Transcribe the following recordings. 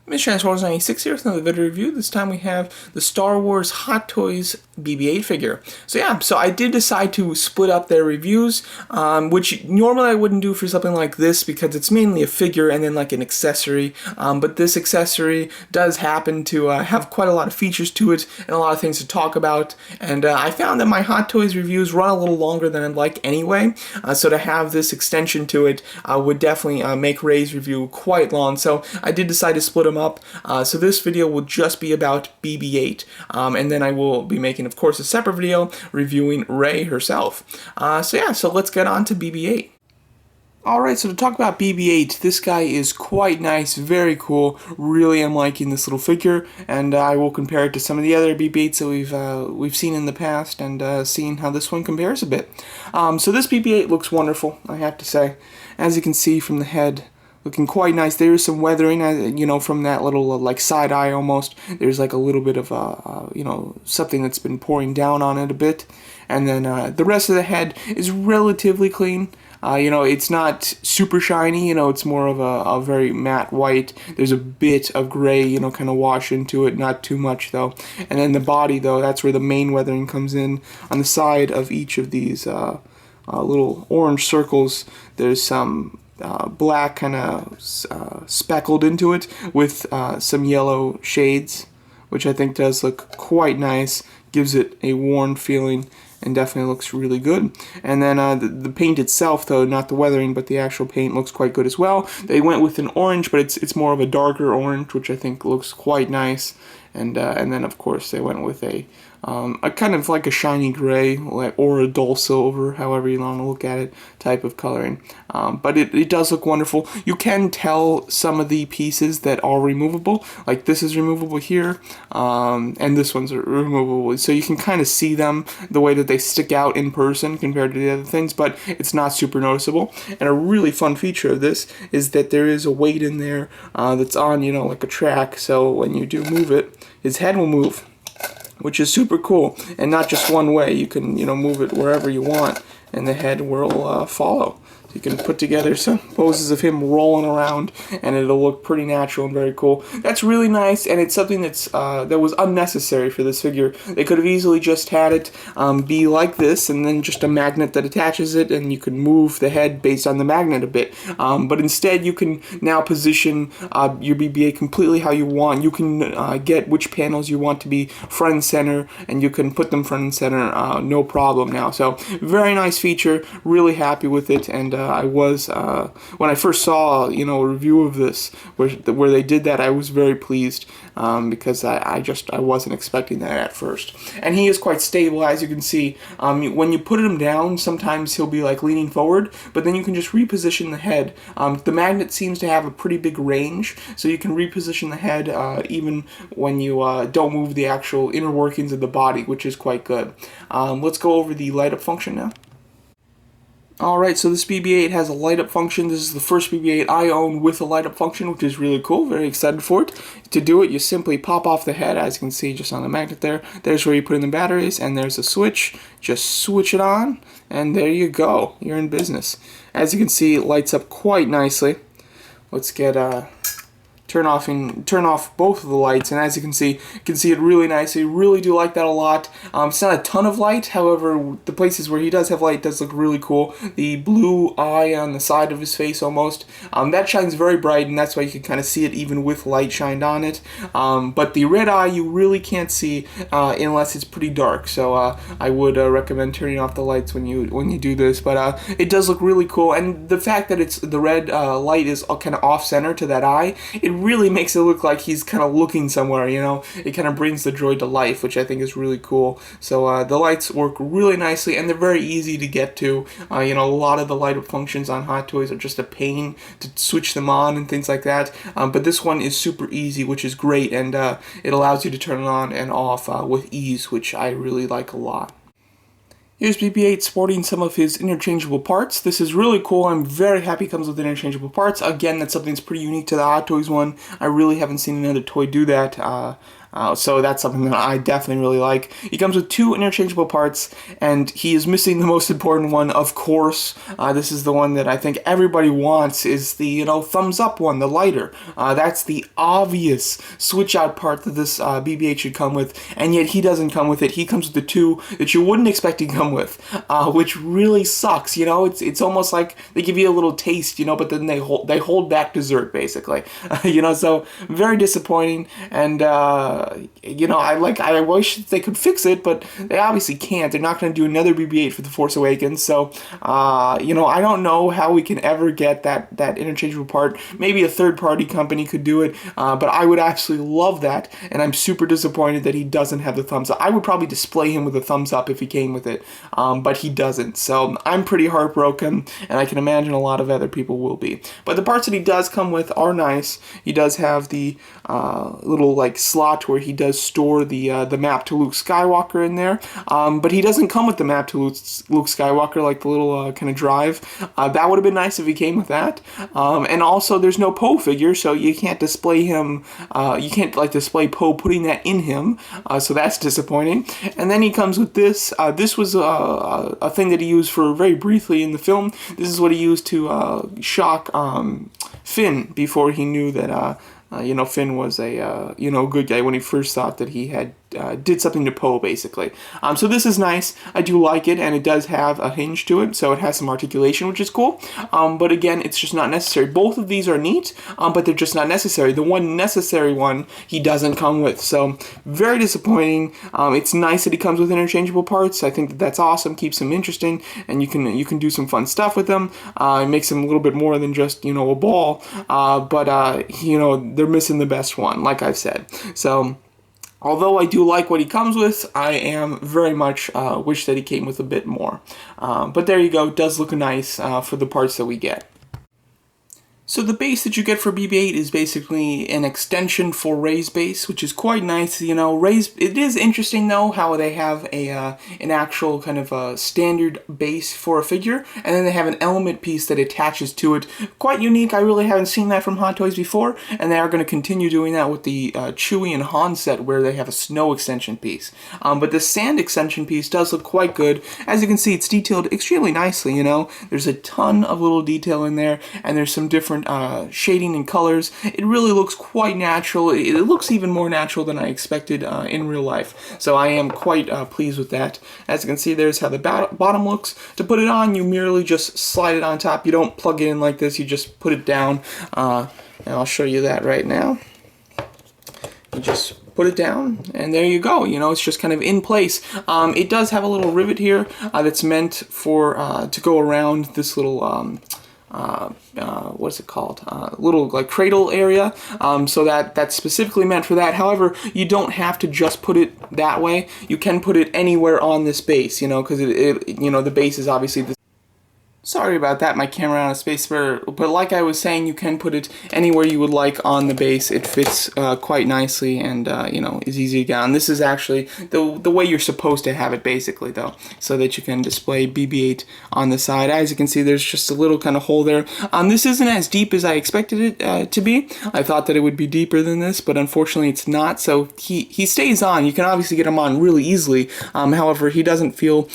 Mission 96 here with another video review. This time we have the Star Wars Hot Toys BB-8 figure. So yeah, I did decide to split up their reviews, which normally I wouldn't do for something like this because it's mainly a figure and then like an accessory. But this accessory does happen to have quite a lot of features to it and a lot of things to talk about. And I found that my Hot Toys reviews run a little longer than I'd like anyway. So to have this extension to it would definitely make Ray's review quite long. So I did decide to split them up. So this video will just be about BB-8, and then I will be making, of course, a separate video reviewing Ray herself. So let's get on to BB-8. Alright, so to talk about BB-8, this guy is quite nice, very cool. Really am liking this little figure, and I will compare it to some of the other BB-8s that we've seen in the past, and seeing how this one compares a bit. So this BB-8 looks wonderful, I have to say. As you can see from the head, looking quite nice. There is some weathering, from that little like side eye almost. There's like a little bit of something that's been pouring down on it a bit, and then the rest of the head is relatively clean. It's not super shiny. It's more of a very matte white. There's a bit of gray, kind of wash into it, not too much though. And then the body though, that's where the main weathering comes in. On the side of each of these little orange circles, there's some black kind of speckled into it with some yellow shades, which I think does look quite nice, gives it a worn feeling, and definitely looks really good. And then the paint itself, though, not the weathering, but the actual paint looks quite good as well. They went with an orange, but it's more of a darker orange, which I think looks quite nice. And then, of course, they went with a kind of like a shiny gray or a dull silver, however you want to look at it, type of coloring. But it does look wonderful. You can tell some of the pieces that are removable, like this is removable here, and this one's removable. So you can kind of see them, the way that they stick out in person compared to the other things, but it's not super noticeable. And a really fun feature of this is that there is a weight in there that's on, like a track, so when you do move it, his head will move, which is super cool, and not just one way. You can, move it wherever you want, and the head will follow. So you can put together some poses of him rolling around, and it'll look pretty natural and very cool. That's really nice, and it's something that's that was unnecessary for this figure. They could have easily just had it be like this, and then just a magnet that attaches it, and you can move the head based on the magnet a bit. But instead, you can now position your BB-8 completely how you want. You can get which panels you want to be front and center, and you can put them front and center no problem now. So very nice feature, really happy with it, and I was, when I first saw, a review of this where they did that, I was very pleased because I wasn't expecting that at first. And he is quite stable, as you can see. When you put him down, sometimes he'll be like leaning forward, but then you can just reposition the head. The magnet seems to have a pretty big range, so you can reposition the head even when you don't move the actual inner workings of the body, which is quite good. Let's go over the light up function now. Alright, so this BB-8 has a light up function. This is the first BB-8 I own with a light up function, which is really cool. Very excited for it. To do it, you simply pop off the head, as you can see just on the magnet there. There's where you put in the batteries, and there's a switch. Just switch it on, and there you go. You're in business. As you can see, it lights up quite nicely. Let's get turn off both of the lights, and as you can see it really nicely. Really do like that a lot. It's not a ton of light, however, the places where he does have light does look really cool. The blue eye on the side of his face almost, that shines very bright, and that's why you can kind of see it even with light shined on it. But the red eye you really can't see unless it's pretty dark, so I would recommend turning off the lights when you do this. But it does look really cool, and the fact that the red light is kind of off center to that eye, it really makes it look like he's kind of looking somewhere, It kind of brings the droid to life, which I think is really cool. So the lights work really nicely, and they're very easy to get to. A lot of the light up functions on Hot Toys are just a pain to switch them on and things like that. But this one is super easy, which is great, and it allows you to turn it on and off with ease, which I really like a lot. Here's BB-8 sporting some of his interchangeable parts. This is really cool. I'm very happy it comes with interchangeable parts. Again, that's something that's pretty unique to the Hot Toys one. I really haven't seen another toy do that. So that's something that I definitely really like. He comes with 2 interchangeable parts, and he is missing the most important one, of course. This is the one that I think everybody wants, is the, you know, thumbs up one, the lighter. That's the obvious switch out part that this BB-8 should come with, and yet he doesn't come with it. He comes with the 2 that you wouldn't expect to come with, which really sucks. You know, it's almost like they give you a little taste, you know, but then they hold back dessert, basically. You know, so very disappointing. And you know, I wish they could fix it, but they obviously can't. They're not going to do another BB-8 for The Force Awakens. So you know, I don't know how we can ever get that interchangeable part. Maybe a third-party company could do it, but I would absolutely love that. And I'm super disappointed that he doesn't have the thumbs up. I would probably display him with a thumbs up if he came with it, but he doesn't. So I'm pretty heartbroken, and I can imagine a lot of other people will be. But the parts that he does come with are nice. He does have the little like slot where he does store the map to Luke Skywalker in there, but he doesn't come with the map to Luke Skywalker, like the little kind of drive. That would have been nice if he came with that. And also there's no Poe figure, so you can't display him, you can't like display Poe putting that in him, so that's disappointing. And then he comes with this. This was a thing that he used for very briefly in the film. This is what he used to shock Finn before he knew that you know, Finn was a, you know, good guy, when he first thought that he had did something to Poe, basically. So this is nice. I do like it, and it does have a hinge to it, so it has some articulation, which is cool. But again, it's just not necessary. Both of these are neat, but they're just not necessary. The one necessary one he doesn't come with, so very disappointing. It's nice that he comes with interchangeable parts. I think that's awesome. Keeps him interesting, and you can do some fun stuff with them. It makes him a little bit more than just, you know, a ball. But you know, they're missing the best one, like I've said. So although I do like what he comes with, I am very much wish that he came with a bit more. But there you go. It does look nice for the parts that we get. So the base that you get for BB-8 is basically an extension for Rey's base, which is quite nice. You know, Rey's, it is interesting though how they have an actual kind of a standard base for a figure, and then they have an element piece that attaches to it. Quite unique. I really haven't seen that from Hot Toys before, and they are going to continue doing that with the Chewie and Han set, where they have a snow extension piece. But the sand extension piece does look quite good. As you can see, it's detailed extremely nicely. You know, there's a ton of little detail in there, and there's some different shading and colors. It really looks quite natural. It looks even more natural than I expected in real life. So I am quite pleased with that. As you can see, there's how the bottom looks. To put it on, you merely just slide it on top. You don't plug it in like this. You just put it down. And I'll show you that right now. You just put it down, and there you go. You know, it's just kind of in place. It does have a little rivet here that's meant for to go around this little what's it called? Little like cradle area. So that's specifically meant for that. However, you don't have to just put it that way. You can put it anywhere on this base, you know, because you know, the base is obviously the. Sorry about that, my camera on a space bar, but like I was saying, you can put it anywhere you would like on the base. It fits quite nicely, and you know, is easy to get on. This is actually the way you're supposed to have it, basically, though, so that you can display BB-8 on the side. As you can see, there's just a little kind of hole there. This isn't as deep as I expected it to be. I thought that it would be deeper than this, but unfortunately it's not, so he stays on. You can obviously get him on really easily. However, he doesn't feel...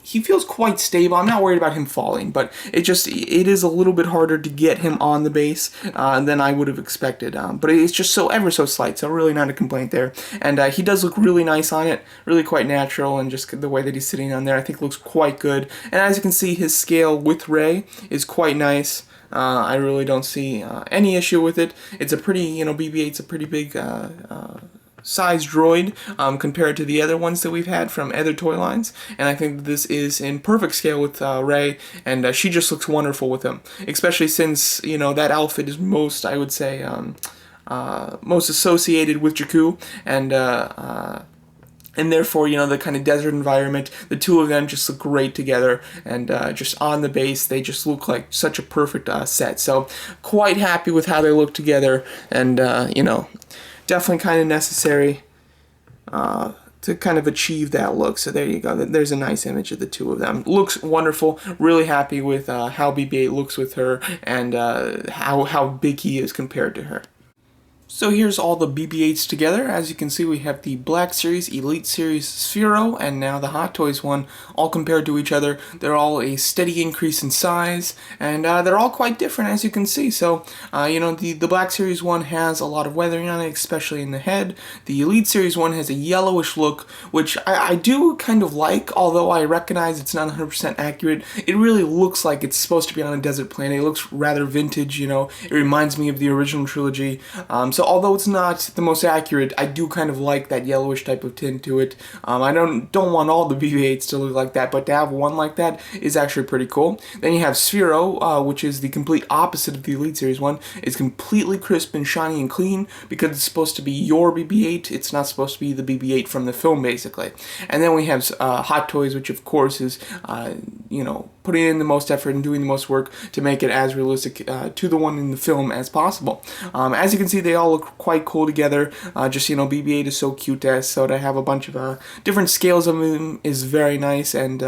he feels quite stable. I'm not worried about him falling, but it is a little bit harder to get him on the base than I would have expected. But it's just so ever so slight, so really not a complaint there. And he does look really nice on it, really quite natural, and just the way that he's sitting on there, I think looks quite good. And as you can see, his scale with Rey is quite nice. I really don't see any issue with it. It's a pretty, you know, BB-8's a pretty big size droid compared to the other ones that we've had from other toy lines, and I think this is in perfect scale with Rey, and she just looks wonderful with him, especially since, you know, that outfit is most, I would say, most associated with Jakku, and therefore, you know, the kind of desert environment, the two of them just look great together, and just on the base, they just look like such a perfect set. So, quite happy with how they look together, and, you know, definitely kind of necessary to kind of achieve that look. So there you go. There's a nice image of the two of them. Looks wonderful. Really happy with how BB-8 looks with her, and how big he is compared to her. So here's all the BB-8s together. As you can see, we have the Black Series, Elite Series, Sphero, and now the Hot Toys one, all compared to each other. They're all a steady increase in size, and they're all quite different, as you can see. So, you know, the Black Series one has a lot of weathering on it, especially in the head. The Elite Series one has a yellowish look, which I do kind of like, although I recognize it's not 100% accurate. It really looks like it's supposed to be on a desert planet. It looks rather vintage, you know. It reminds me of the original trilogy. So although it's not the most accurate, I do kind of like that yellowish type of tint to it. I don't want all the BB-8s to look like that, but to have one like that is actually pretty cool. Then you have Sphero, which is the complete opposite of the Elite Series one. It's completely crisp and shiny and clean because it's supposed to be your BB-8. It's not supposed to be the BB-8 from the film, basically. And then we have Hot Toys, which of course is, you know, putting in the most effort and doing the most work to make it as realistic to the one in the film as possible. As you can see, they all look quite cool together. Just, you know, BB-8 is so cute, so to have a bunch of different scales of them is very nice, and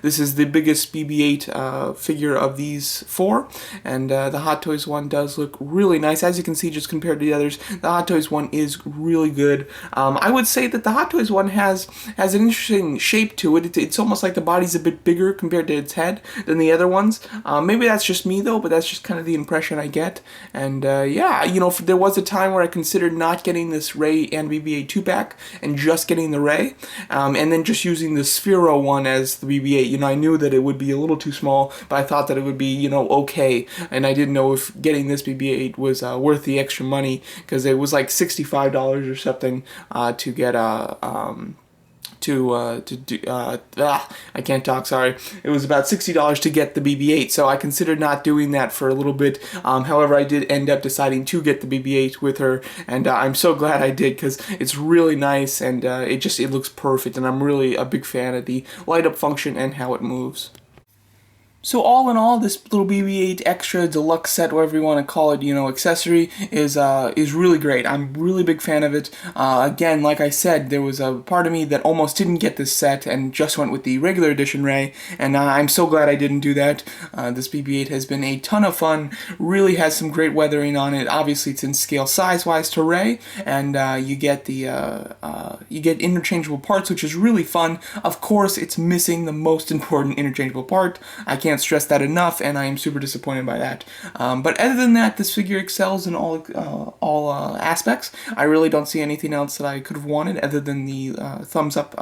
this is the biggest BB-8 figure of these four, and the Hot Toys one does look really nice. As you can see, just compared to the others, the Hot Toys one is really good. I would say that the Hot Toys one has an interesting shape to it. It's almost like the body's a bit bigger compared to its head than the other ones. Maybe that's just me though, but that's just kind of the impression I get. And yeah, you know, there was a time where I considered not getting this Ray and BB-8 2-pack and just getting the Ray, and then just using the Sphero one as the BB-8. You know, I knew that it would be a little too small, but I thought that it would be, you know, okay, and I didn't know if getting this BB-8 was worth the extra money, because it was like $65 or something to get a I can't talk, sorry. It was about $60 to get the BB-8, so I considered not doing that for a little bit. However, I did end up deciding to get the BB-8 with her, and I'm so glad I did, because it's really nice, and it looks perfect, and I'm really a big fan of the light-up function and how it moves. So all in all, this little BB-8 extra deluxe set, whatever you want to call it, you know, accessory, is really great. I'm really big fan of it. Again, like I said, there was a part of me that almost didn't get this set and just went with the regular edition Ray, and I'm so glad I didn't do that. This BB-8 has been a ton of fun, really has some great weathering on it. Obviously, it's in scale size-wise to Ray, and you get interchangeable parts, which is really fun. Of course, it's missing the most important interchangeable part. I can't stress that enough, and I am super disappointed by that. But other than that, this figure excels in all aspects. I really don't see anything else that I could have wanted other than the thumbs up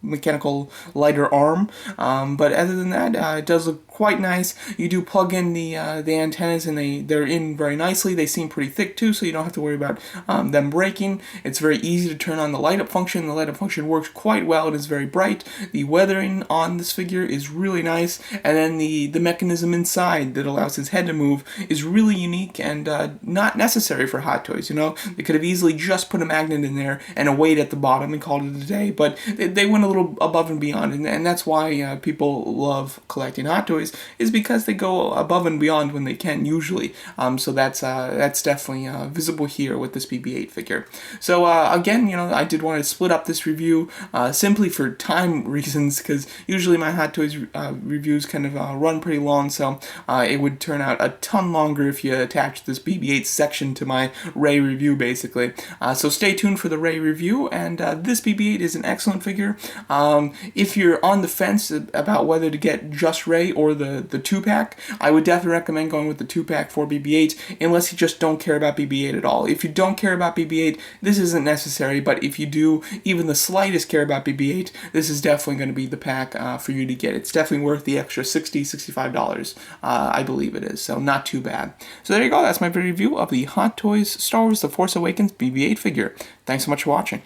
mechanical lighter arm, but other than that, it does look quite nice. You do plug in the antennas, and they're in very nicely. They seem pretty thick too, so you don't have to worry about them breaking. It's very easy to turn on the light up function. The light up function works quite well. It is very bright. The weathering on this figure is really nice, and then the mechanism inside that allows his head to move is really unique and not necessary for Hot Toys. You know, they could have easily just put a magnet in there and a weight at the bottom and called it a day, but they went a little above and beyond, and that's why people love collecting Hot Toys, is because they go above and beyond when they can usually. So that's definitely visible here with this BB-8 figure. So again, you know, I did want to split up this review simply for time reasons, because usually my Hot Toys reviews kind of run pretty long, so it would turn out a ton longer if you attach this BB-8 section to my Ray review, basically. So stay tuned for the Ray review, and this BB-8 is an excellent figure. If you're on the fence about whether to get just Ray or the 2-pack, I would definitely recommend going with the 2-pack for BB-8, unless you just don't care about BB-8 at all. If you don't care about BB-8, this isn't necessary, but if you do even the slightest care about BB-8, this is definitely going to be the pack for you to get. It's definitely worth the extra $60, $65, I believe it is, so not too bad. So there you go, that's my review of the Hot Toys Star Wars The Force Awakens BB-8 figure. Thanks so much for watching.